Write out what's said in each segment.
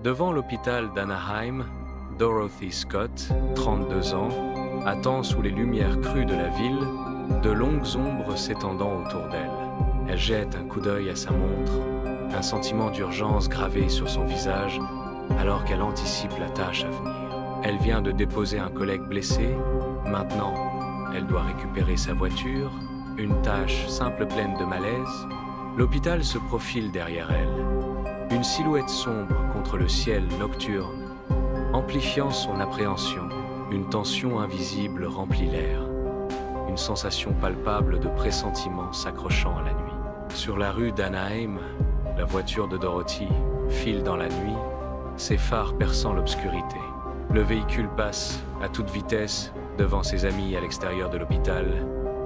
Devant l'hôpital d'Anaheim, Dorothy Scott, 32 ans, attend sous les lumières crues de la ville, de longues ombres s'étendant autour d'elle. Elle jette un coup d'œil à sa montre, un sentiment d'urgence gravé sur son visage, alors qu'elle anticipe la tâche à venir. Elle vient de déposer un collègue blessé, maintenant, elle doit récupérer sa voiture, une tâche simple pleine de malaise. L'hôpital se profile derrière elle, une silhouette sombre contre le ciel nocturne, amplifiant son appréhension. Une tension invisible remplit l'air, une sensation palpable de pressentiment s'accrochant à la nuit. Sur la rue d'Anaheim, la voiture de Dorothy file dans la nuit, ses phares perçant l'obscurité. Le véhicule passe à toute vitesse devant ses amis à l'extérieur de l'hôpital,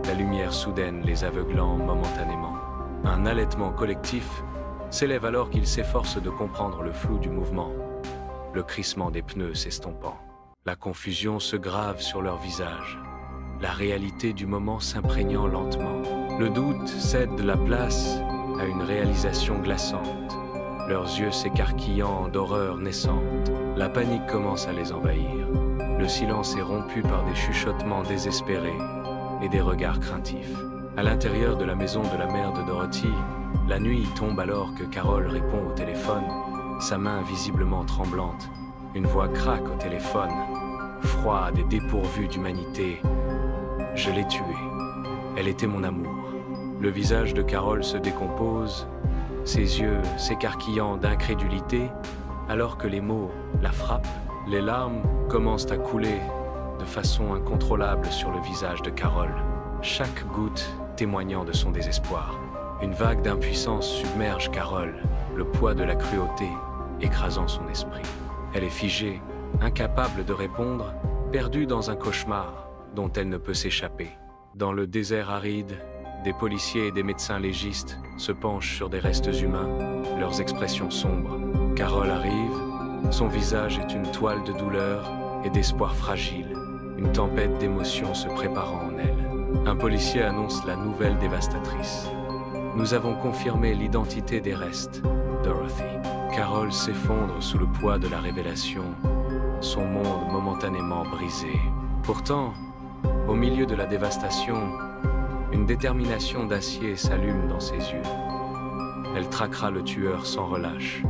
la lumière soudaine les aveuglant momentanément. Un halètement collectif s'élève alors qu'ils s'efforcent de comprendre le flou du mouvement, le crissement des pneus s'estompant. La confusion se grave sur leurs visages, la réalité du moment s'imprégnant lentement. Le doute cède la place à une réalisation glaçante, leurs yeux s'écarquillant d'horreur naissante. La panique commence à les envahir. Le silence est rompu par des chuchotements désespérés et des regards craintifs. À l'intérieur de la maison de la mère de Dorothy, la nuit tombe alors que Carol répond au téléphone, sa main visiblement tremblante. Une voix craque au téléphone, froide et dépourvue d'humanité. « Je l'ai tuée. Elle était mon amour. » Le visage de Carol se décompose, ses yeux s'écarquillant d'incrédulité, alors que les mots la frappent. Les larmes commencent à couler de façon incontrôlable sur le visage de Carol, chaque goutte témoignant de son désespoir. Une vague d'impuissance submerge Carol, le poids de la cruauté écrasant son esprit. Elle est figée, incapable de répondre, perdue dans un cauchemar dont elle ne peut s'échapper. Dans le désert aride, des policiers et des médecins légistes se penchent sur des restes humains, leurs expressions sombres. Carol arrive, son visage est une toile de douleur et d'espoir fragile, une tempête d'émotions se préparant en elle. Un policier annonce la nouvelle dévastatrice. « Nous avons confirmé l'identité des restes, Dorothy. » Carol s'effondre sous le poids de la révélation, son monde momentanément brisé. Pourtant, au milieu de la dévastation, une détermination d'acier s'allume dans ses yeux. Elle traquera le tueur sans relâche.